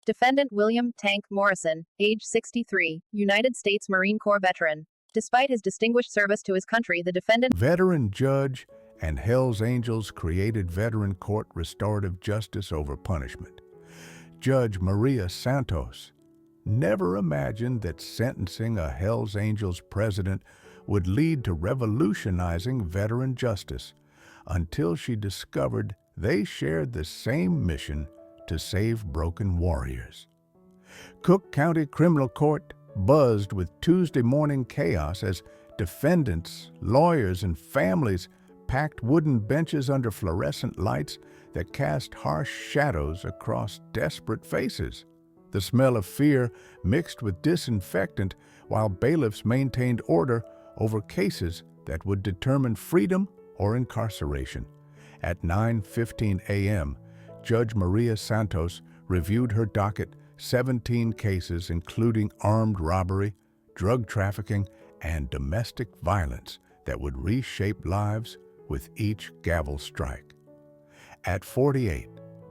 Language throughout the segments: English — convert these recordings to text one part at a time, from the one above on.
Defendant William "Tank" Morrison, age 63, United States Marine Corps veteran. Despite his distinguished service to his country, the defendant, veteran judge and Hells Angels created veteran court restorative justice over punishment. Judge Maria Santos never imagined that sentencing a Hells Angels president would lead to revolutionizing veteran justice until she discovered they shared the same mission to save broken warriors. Cook County Criminal Court buzzed with Tuesday morning chaos as defendants, lawyers, and families packed wooden benches under fluorescent lights that cast harsh shadows across desperate faces. The smell of fear mixed with disinfectant while bailiffs maintained order over cases that would determine freedom or incarceration. At 9:15 a.m., Judge Maria Santos reviewed her docket 17 cases including armed robbery, drug trafficking, and domestic violence that would reshape lives with each gavel strike. At 48,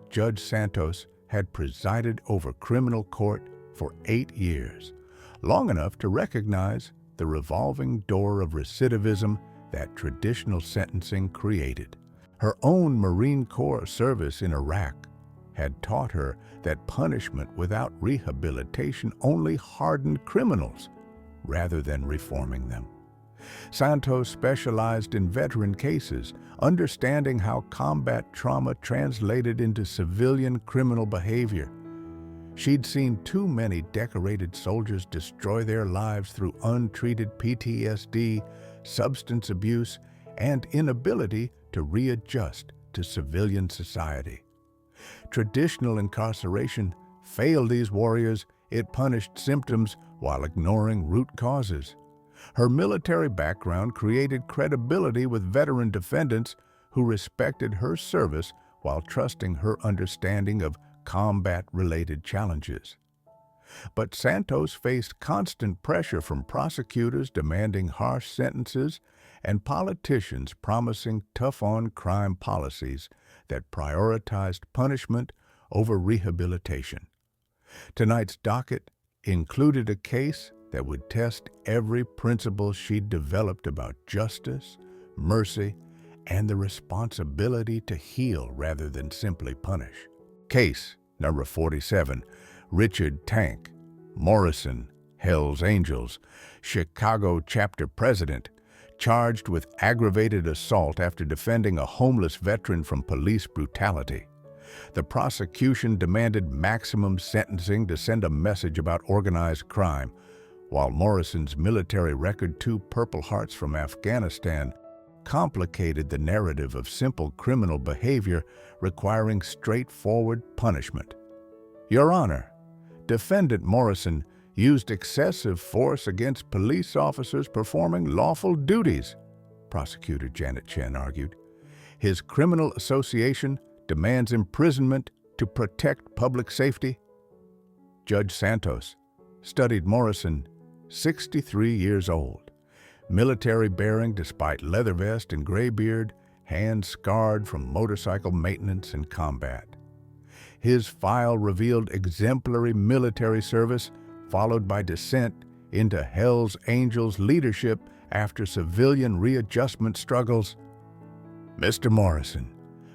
Judge Santos had presided over criminal court for 8 years, long enough to recognize the revolving door of recidivism that traditional sentencing created. Her own Marine Corps service in Iraq had taught her that punishment without rehabilitation only hardened criminals rather than reforming them. Santos specialized in veteran cases, understanding how combat trauma translated into civilian criminal behavior. She'd seen too many decorated soldiers destroy their lives through untreated PTSD, substance abuse, and inability to readjust to civilian society. Traditional incarceration failed these warriors. It punished symptoms while ignoring root causes. Her military background created credibility with veteran defendants who respected her service while trusting her understanding of combat-related challenges. But Santos faced constant pressure from prosecutors demanding harsh sentences and politicians promising tough-on-crime policies that prioritized punishment over rehabilitation. Tonight's docket included a case that would test every principle she'd developed about justice, mercy, and the responsibility to heal rather than simply punish. Case number 47, Richard "Tank" Morrison, Hells Angels, Chicago chapter president, charged with aggravated assault after defending a homeless veteran from police brutality. The prosecution demanded maximum sentencing to send a message about organized crime, while Morrison's military record, 2 Purple Hearts from Afghanistan, complicated the narrative of simple criminal behavior requiring straightforward punishment. Your Honor, Defendant Morrison used excessive force against police officers performing lawful duties, Prosecutor Janet Chen argued. His criminal association demands imprisonment to protect public safety. Judge Santos studied Morrison, 63 years old, military bearing despite leather vest and gray beard, hands scarred from motorcycle maintenance and combat. His file revealed exemplary military service, followed by descent into Hells Angels leadership after civilian readjustment struggles. Mr. Morrison,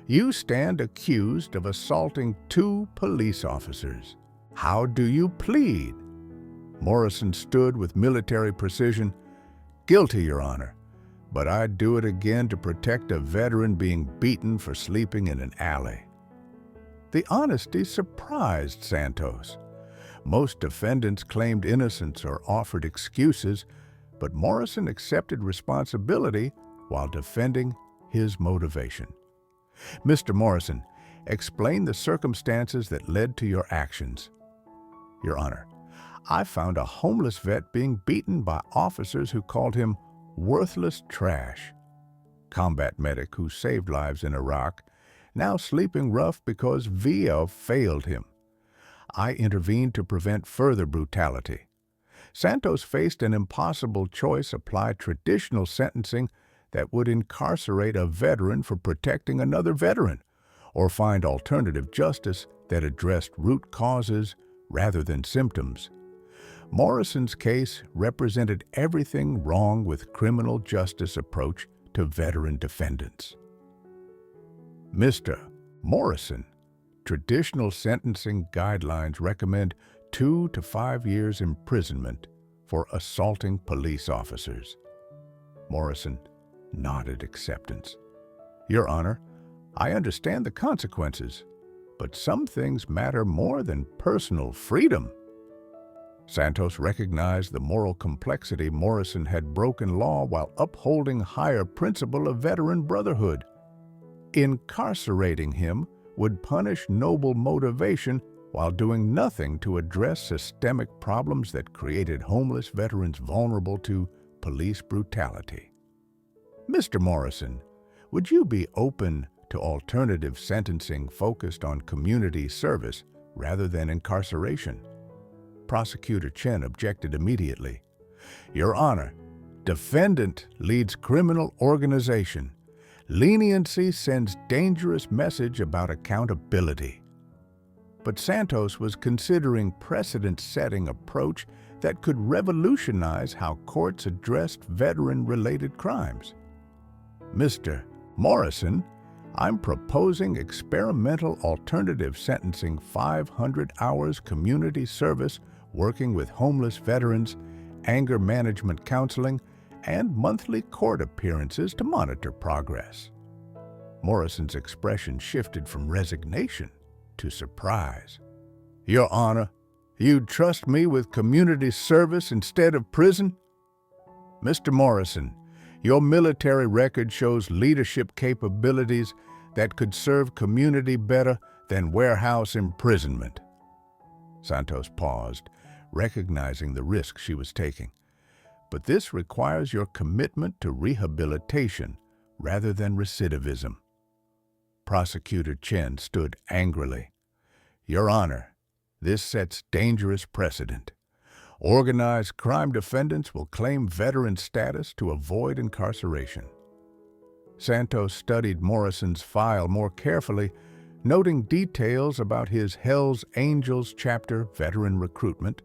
you stand accused of assaulting 2 police officers. How do you plead? Morrison stood with military precision. Guilty, Your Honor, but I'd do it again to protect a veteran being beaten for sleeping in an alley. The honesty surprised Santos. Most defendants claimed innocence or offered excuses, but Morrison accepted responsibility while defending his motivation. Mr. Morrison, explain the circumstances that led to your actions. Your Honor, I found a homeless vet being beaten by officers who called him worthless trash. Combat medic who saved lives in Iraq, now sleeping rough because VA failed him. I intervened to prevent further brutality. Santos faced an impossible choice: apply traditional sentencing that would incarcerate a veteran for protecting another veteran, or find alternative justice that addressed root causes rather than symptoms. Morrison's case represented everything wrong with criminal justice approach to veteran defendants. Mr. Morrison, traditional sentencing guidelines recommend 2 to 5 years imprisonment for assaulting police officers. Morrison nodded acceptance. Your Honor, I understand the consequences, but some things matter more than personal freedom. Santos recognized the moral complexity. Morrison had broken law while upholding higher principle of veteran brotherhood. Incarcerating him would punish noble motivation while doing nothing to address systemic problems that created homeless veterans vulnerable to police brutality. Mr. Morrison, would you be open to alternative sentencing focused on community service rather than incarceration? Prosecutor Chen objected immediately. Your Honor, defendant leads criminal organization. Leniency sends dangerous message about accountability. But Santos was considering precedent-setting approach that could revolutionize how courts addressed veteran-related crimes. Mr. Morrison, I'm proposing experimental alternative sentencing, 500 hours community service working with homeless veterans, anger management counseling, and monthly court appearances to monitor progress. Morrison's expression shifted from resignation to surprise. Your Honor, you'd trust me with community service instead of prison? Mr. Morrison, your military record shows leadership capabilities that could serve community better than warehouse imprisonment. Santos paused, recognizing the risk she was taking. But this requires your commitment to rehabilitation rather than recidivism. Prosecutor Chen stood angrily. Your Honor, this sets dangerous precedent. Organized crime defendants will claim veteran status to avoid incarceration. Santos studied Morrison's file more carefully, noting details about his Hells Angels chapter, veteran recruitment,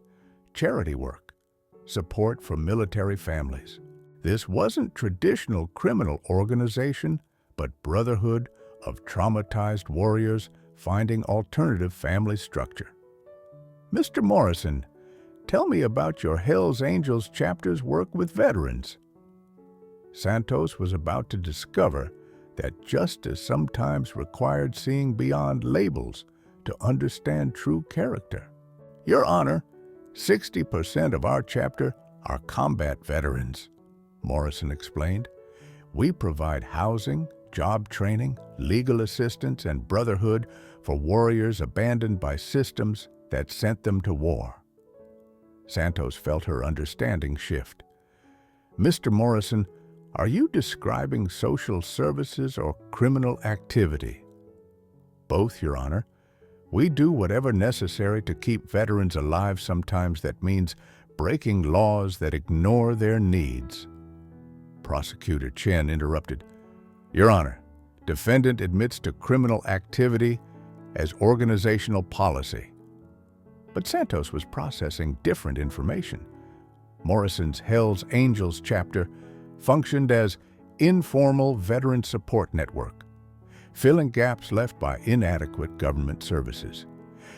charity work, support for military families. This wasn't traditional criminal organization, but brotherhood of traumatized warriors finding alternative family structure. Mr. Morrison, tell me about your Hells Angels chapter's work with veterans. Santos was about to discover that justice sometimes required seeing beyond labels to understand true character. Your Honor, 60% of our chapter are combat veterans, Morrison explained. We provide housing, job training, legal assistance, and brotherhood for warriors abandoned by systems that sent them to war. Santos felt her understanding shift. Mr. Morrison, are you describing social services or criminal activity? Both, Your Honor. We do whatever necessary to keep veterans alive. Sometimes that means breaking laws that ignore their needs. Prosecutor Chen interrupted. Your Honor, defendant admits to criminal activity as organizational policy. But Santos was processing different information. Morrison's Hells Angels chapter functioned as informal veteran support network, filling gaps left by inadequate government services.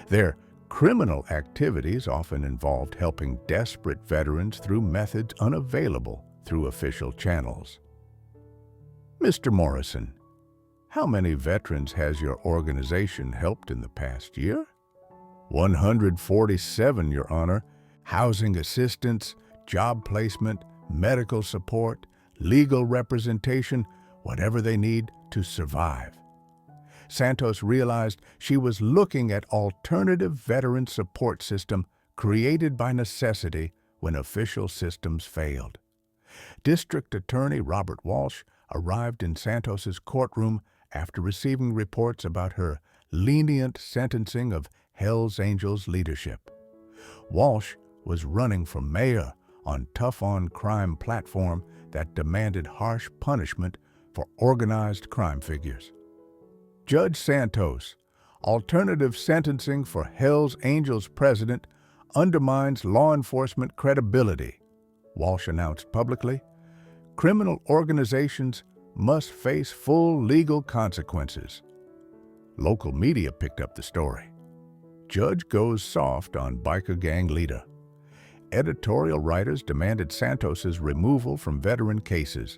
Their criminal activities often involved helping desperate veterans through methods unavailable through official channels. Mr. Morrison, how many veterans has your organization helped in the past year? 147, Your Honor. Housing assistance, job placement, medical support, legal representation, whatever they need to survive. Santos realized she was looking at alternative veteran support system created by necessity when official systems failed. District Attorney Robert Walsh arrived in Santos's courtroom after receiving reports about her lenient sentencing of Hells Angels leadership. Walsh was running for mayor on tough-on-crime platform that demanded harsh punishment for organized crime figures. Judge Santos, Alternative sentencing for Hells Angels president undermines law enforcement credibility, Walsh announced publicly. Criminal organizations must face full legal consequences. Local media picked up the story. Judge goes soft on biker gang leader. Editorial writers demanded Santos's removal from veteran cases,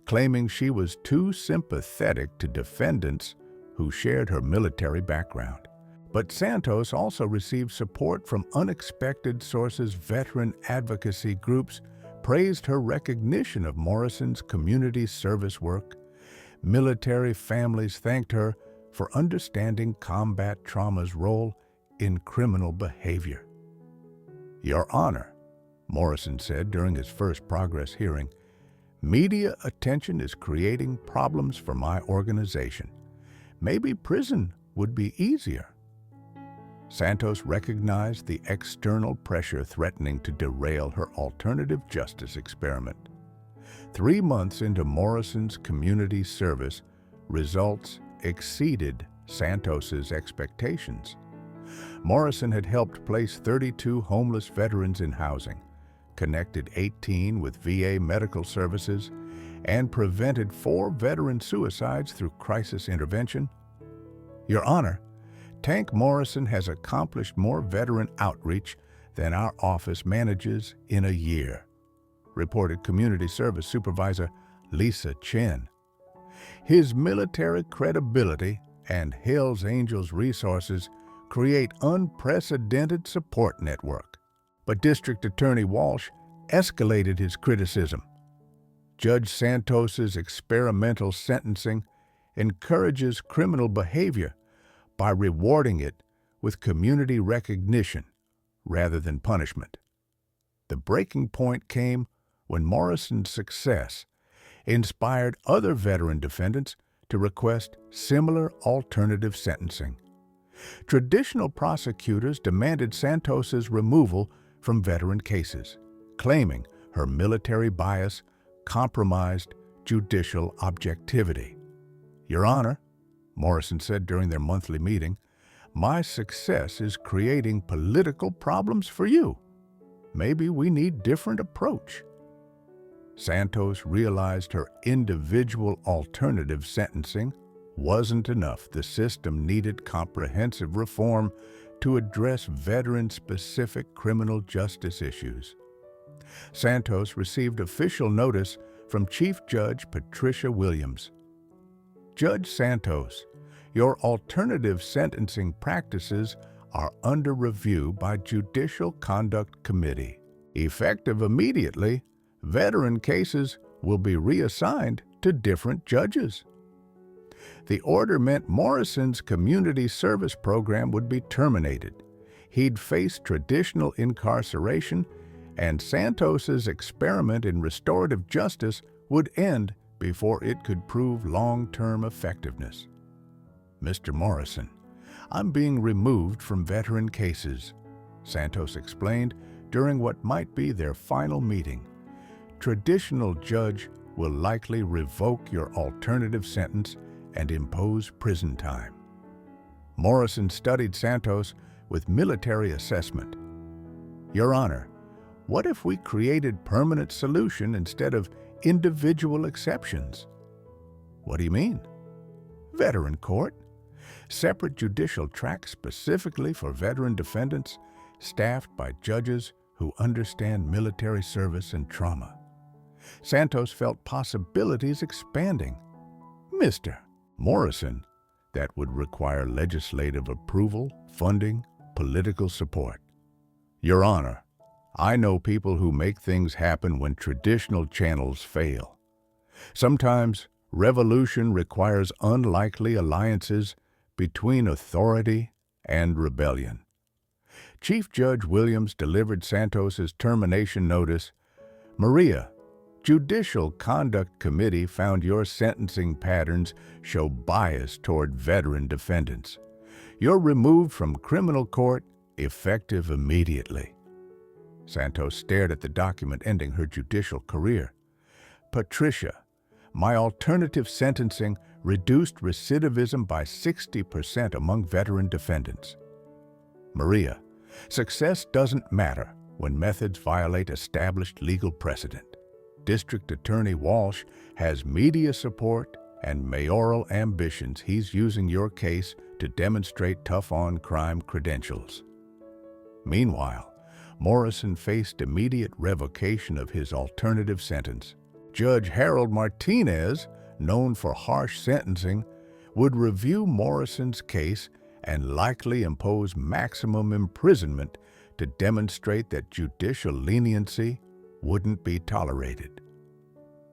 claiming she was too sympathetic to defendants who shared her military background. But Santos also received support from unexpected sources. Veteran advocacy groups praised her recognition of Morrison's community service work. Military families thanked her for understanding combat trauma's role in criminal behavior. Your Honor, Morrison said during his first progress hearing, media attention is creating problems for my organization. Maybe prison would be easier. Santos recognized the external pressure threatening to derail her alternative justice experiment. 3 months into Morrison's community service, results exceeded Santos's expectations. Morrison had helped place 32 homeless veterans in housing, connected 18 with VA medical services, and prevented 4 veteran suicides through crisis intervention. Your Honor, Tank Morrison has accomplished more veteran outreach than our office manages in a year, reported Community Service Supervisor Lisa Chen. His military credibility and Hells Angels resources create unprecedented support network. But District Attorney Walsh escalated his criticism. Judge Santos's experimental sentencing encourages criminal behavior by rewarding it with community recognition rather than punishment. The breaking point came when Morrison's success inspired other veteran defendants to request similar alternative sentencing. Traditional prosecutors demanded Santos's removal from veteran cases, claiming her military bias compromised judicial objectivity. Your Honor, Morrison said during their monthly meeting, my success is creating political problems for you. Maybe we need different approach. Santos realized her individual alternative sentencing wasn't enough. The system needed comprehensive reform to address veteran-specific criminal justice issues. Santos received official notice from Chief Judge Patricia Williams. Judge Santos, your alternative sentencing practices are under review by Judicial Conduct Committee. Effective immediately, veteran cases will be reassigned to different judges. The order meant Morrison's community service program would be terminated. He'd face traditional incarceration, and Santos's experiment in restorative justice would end before it could prove long-term effectiveness. Mr. Morrison, I'm being removed from veteran cases, Santos explained during what might be their final meeting. Traditional judge will likely revoke your alternative sentence and impose prison time. Morrison studied Santos with military assessment. Your Honor, what if we created permanent solution instead of individual exceptions? What do you mean? Veteran court, separate judicial track specifically for veteran defendants, staffed by judges who understand military service and trauma. Santos felt possibilities expanding. Mr. Morrison, that would require legislative approval, funding, political support. Your Honor, I know people who make things happen when traditional channels fail. Sometimes revolution requires unlikely alliances between authority and rebellion. Chief Judge Williams delivered Santos's termination notice. Maria, Judicial Conduct Committee found your sentencing patterns show bias toward veteran defendants. You're removed from criminal court effective immediately. Santos stared at the document ending her judicial career. Patricia, my alternative sentencing reduced recidivism by 60% among veteran defendants. Maria, success doesn't matter when methods violate established legal precedent. District Attorney Walsh has media support and mayoral ambitions. He's using your case to demonstrate tough-on-crime credentials. Meanwhile, Morrison faced immediate revocation of his alternative sentence. Judge Harold Martinez, known for harsh sentencing, would review Morrison's case and likely impose maximum imprisonment to demonstrate that judicial leniency wouldn't be tolerated.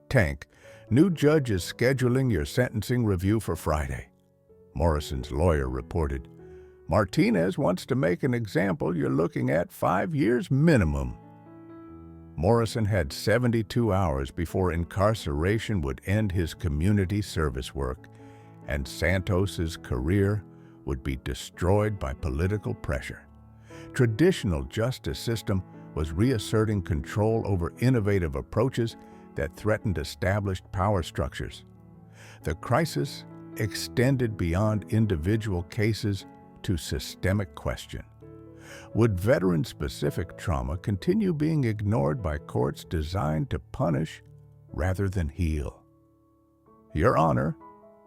Tank, new judge is scheduling your sentencing review for Friday. Morrison's lawyer reported. Martinez wants to make an example. You're looking at 5 years minimum. Morrison had 72 hours before incarceration would end his community service work, and Santos's career would be destroyed by political pressure. Traditional justice system was reasserting control over innovative approaches that threatened established power structures. The crisis extended beyond individual cases to systemic question. Would veteran-specific trauma continue being ignored by courts designed to punish rather than heal? Your Honor,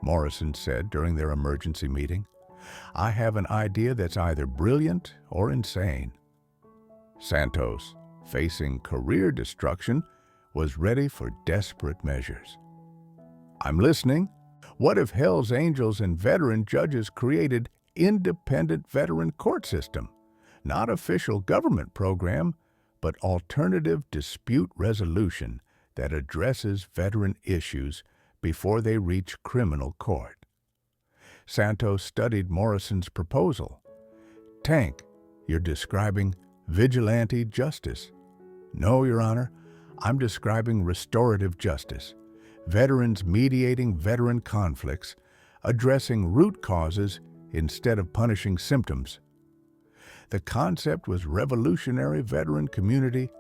Morrison said during their emergency meeting, I have an idea that's either brilliant or insane. Santos, facing career destruction, was ready for desperate measures. I'm listening. What if Hell's Angels and veteran judges created independent veteran court system? Not official government program, but alternative dispute resolution that addresses veteran issues before they reach criminal court. Santos studied Morrison's proposal. Tank, you're describing vigilante justice. No, Your Honor, I'm describing restorative justice. Veterans mediating veteran conflicts, addressing root causes instead of punishing symptoms. The concept was revolutionary veteran community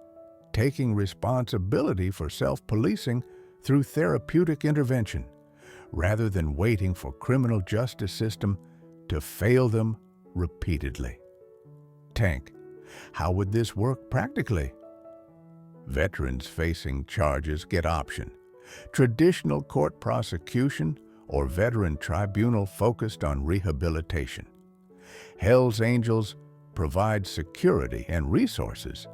taking responsibility for self-policing through therapeutic intervention, rather than waiting for criminal justice system to fail them repeatedly. Tank, how would this work practically? Veterans facing charges get option: traditional court prosecution or veteran tribunal focused on rehabilitation. Hell's Angels provide security and resources.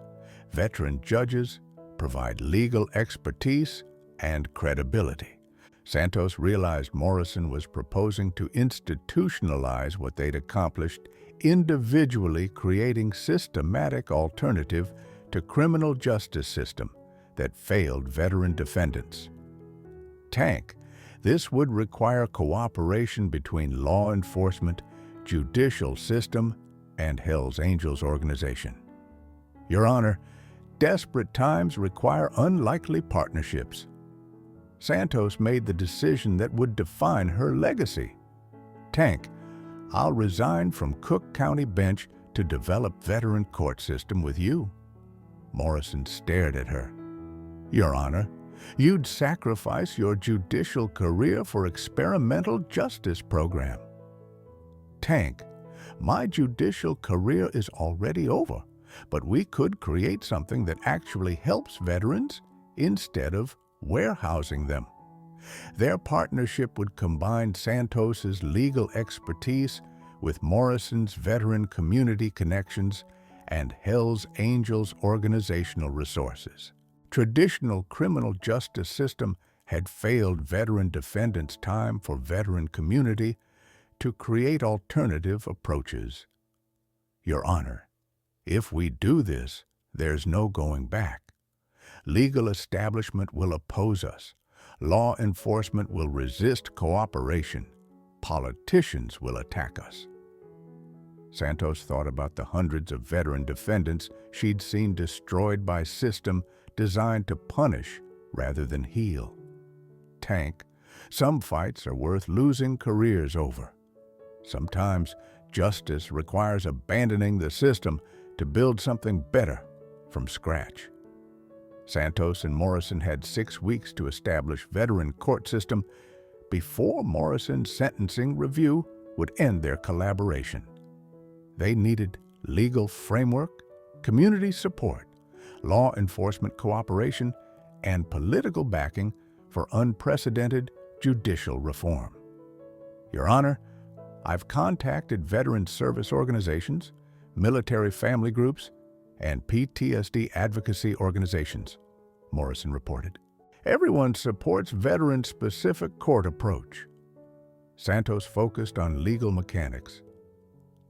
Veteran judges provide legal expertise and credibility. Santos realized Morrison was proposing to institutionalize what they'd accomplished individually, creating systematic alternative to criminal justice system that failed veteran defendants. Tank, this would require cooperation between law enforcement, judicial system, and Hell's Angels organization. Your Honor, desperate times require unlikely partnerships. Santos made the decision that would define her legacy. Tank, I'll resign from Cook County bench to develop veteran court system with you. Morrison stared at her. Your Honor, you'd sacrifice your judicial career for experimental justice program. Tank, my judicial career is already over, but we could create something that actually helps veterans instead of warehousing them. Their partnership would combine Santos's legal expertise with Morrison's veteran community connections and Hell's Angels organizational resources. Traditional criminal justice system had failed veteran defendants. Time for veteran community to create alternative approaches. Your Honor, if we do this, there's no going back. Legal establishment will oppose us. Law enforcement will resist cooperation. Politicians will attack us. Santos thought about the hundreds of veteran defendants she'd seen destroyed by system designed to punish rather than heal. Tank, some fights are worth losing careers over. Sometimes justice requires abandoning the system to build something better from scratch. Santos and Morrison had 6 weeks to establish veteran court system before Morrison's sentencing review would end their collaboration. They needed legal framework, community support, law enforcement cooperation, and political backing for unprecedented judicial reform. Your Honor, I've contacted veteran service organizations, military family groups, and PTSD advocacy organizations, Morrison reported. Everyone supports veteran-specific court approach. Santos focused on legal mechanics.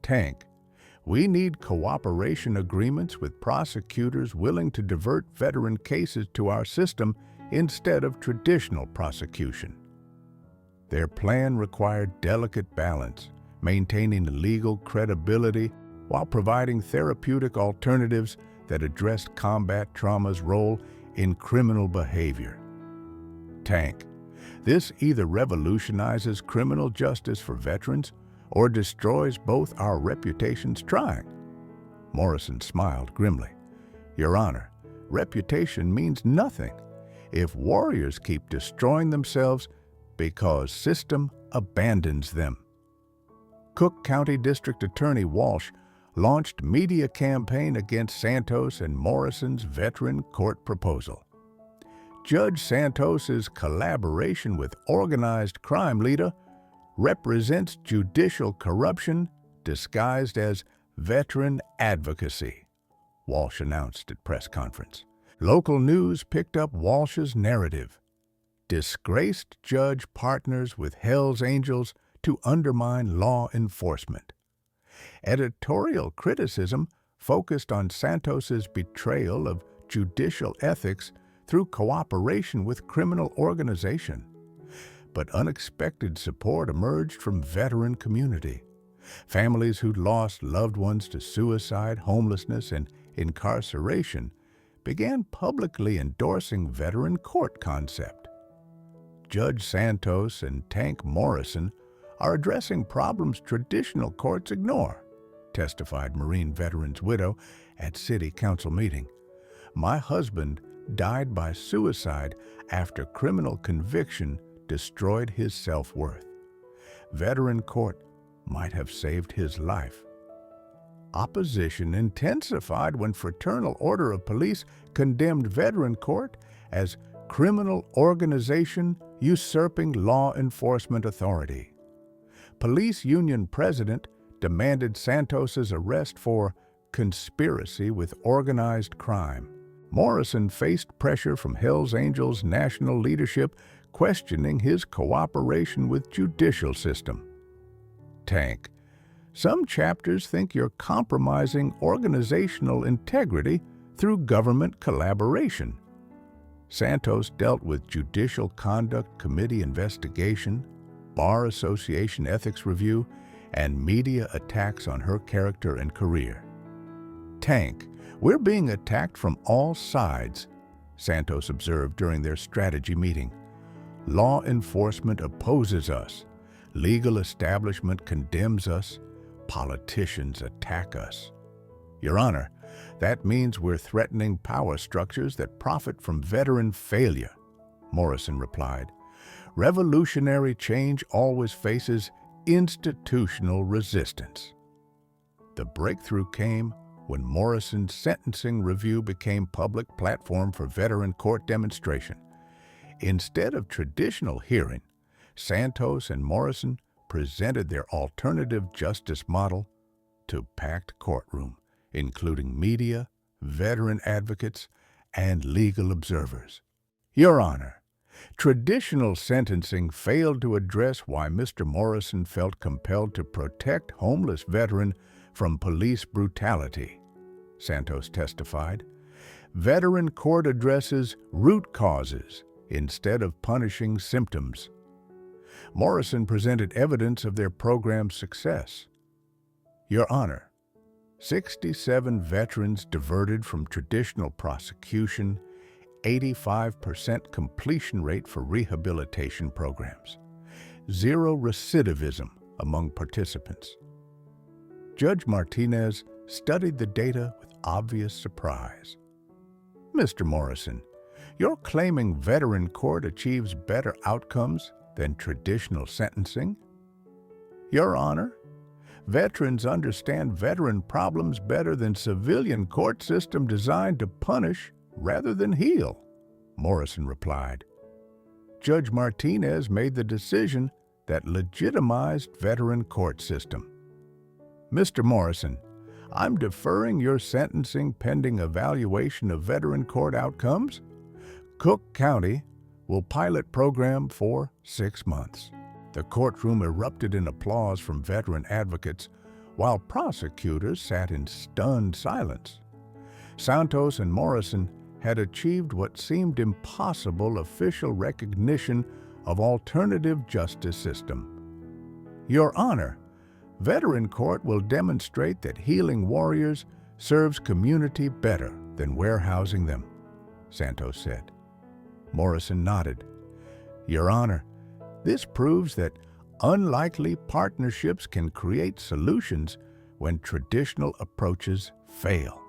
Tank, we need cooperation agreements with prosecutors willing to divert veteran cases to our system instead of traditional prosecution. Their plan required delicate balance, maintaining legal credibility while providing therapeutic alternatives that addressed combat trauma's role in criminal behavior. Tank, this either revolutionizes criminal justice for veterans or destroys both our reputations trying. Morrison smiled grimly. Your Honor, reputation means nothing if warriors keep destroying themselves because system abandons them. Cook County District Attorney Walsh launched media campaign against Santos and Morrison's veteran court proposal. Judge Santos's collaboration with organized crime leader represents judicial corruption disguised as veteran advocacy, Walsh announced at press conference. Local news picked up Walsh's narrative. Disgraced judge partners with Hell's Angels to undermine law enforcement. Editorial criticism focused on Santos's betrayal of judicial ethics through cooperation with criminal organization. But unexpected support emerged from veteran community. Families who'd lost loved ones to suicide, homelessness, and incarceration began publicly endorsing veteran court concept. Judge Santos and Tank Morrison are addressing problems traditional courts ignore, testified Marine veteran's widow at City Council meeting. My husband died by suicide after criminal conviction destroyed his self-worth. Veteran court might have saved his life. Opposition intensified when Fraternal Order of Police condemned veteran court as criminal organization usurping law enforcement authority. Police union president demanded Santos's arrest for conspiracy with organized crime. Morrison faced pressure from Hell's Angels national leadership questioning his cooperation with judicial system. Tank, some chapters think you're compromising organizational integrity through government collaboration. Santos dealt with Judicial Conduct Committee investigation, Bar Association ethics review, and media attacks on her character and career. Tank, we're being attacked from all sides, Santos observed during their strategy meeting. Law enforcement opposes us. Legal establishment condemns us. Politicians attack us. Your Honor, that means we're threatening power structures that profit from veteran failure, Morrison replied. Revolutionary change always faces institutional resistance. The breakthrough came when Morrison's sentencing review became public platform for veteran court demonstration. Instead of traditional hearing, Santos and Morrison presented their alternative justice model to packed courtroom, including media, veteran advocates, and legal observers. Your Honor, traditional sentencing failed to address why Mr. Morrison felt compelled to protect homeless veteran from police brutality, Santos testified. Veteran court addresses root causes instead of punishing symptoms. Morrison presented evidence of their program's success. Your Honor, 67 veterans diverted from traditional prosecution, 85% completion rate for rehabilitation programs, 0 recidivism among participants. Judge Martinez studied the data with obvious surprise. Mr. Morrison, you're claiming veteran court achieves better outcomes than traditional sentencing? Your Honor, veterans understand veteran problems better than civilian court system designed to punish rather than heal, Morrison replied. Judge Martinez made the decision that legitimized veteran court system. Mr. Morrison, I'm deferring your sentencing pending evaluation of veteran court outcomes. Cook County will pilot program for 6 months. The courtroom erupted in applause from veteran advocates, while prosecutors sat in stunned silence. Santos and Morrison had achieved what seemed impossible official recognition of alternative justice system. Your Honor, veteran court will demonstrate that healing warriors serves community better than warehousing them, Santos said. Morrison nodded. Your Honor, this proves that unlikely partnerships can create solutions when traditional approaches fail.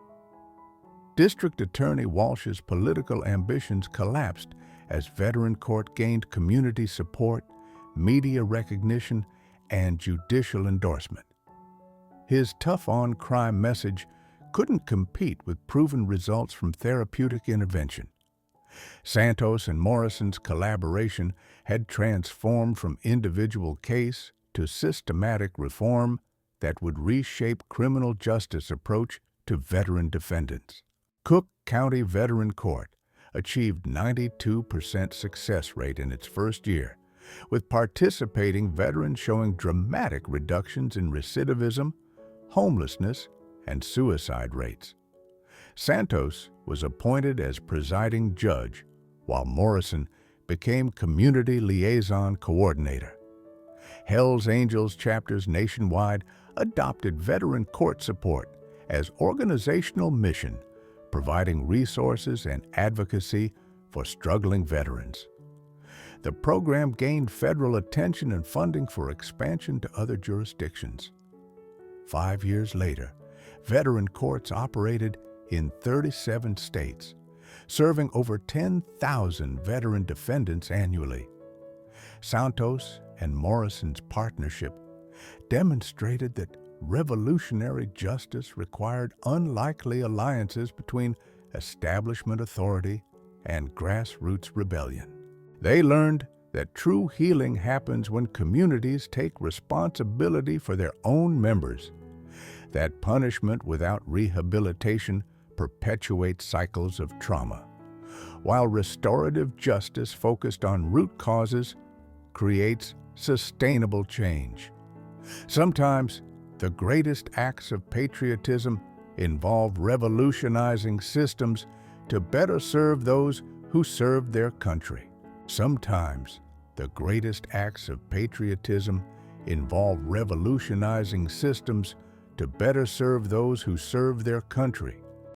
District Attorney Walsh's political ambitions collapsed as veteran court gained community support, media recognition, and judicial endorsement. His tough-on-crime message couldn't compete with proven results from therapeutic intervention. Santos and Morrison's collaboration had transformed from individual case to systematic reform that would reshape criminal justice approach to veteran defendants. Cook County Veteran Court achieved 92% success rate in its first year, with participating veterans showing dramatic reductions in recidivism, homelessness, and suicide rates. Santos was appointed as presiding judge, while Morrison became community liaison coordinator. Hells Angels chapters nationwide adopted veteran court support as organizational mission, providing resources and advocacy for struggling veterans. The program gained federal attention and funding for expansion to other jurisdictions. 5 years later, veteran courts operated in 37 states, serving over 10,000 veteran defendants annually. Santos and Morrison's partnership demonstrated that revolutionary justice required unlikely alliances between establishment authority and grassroots rebellion. They learned that true healing happens when communities take responsibility for their own members, that punishment without rehabilitation perpetuates cycles of trauma, while restorative justice focused on root causes creates sustainable change. Sometimes, the greatest acts of patriotism involve revolutionizing systems to better serve those who serve their country. Sometimes, the greatest acts of patriotism involve revolutionizing systems to better serve those who serve their country.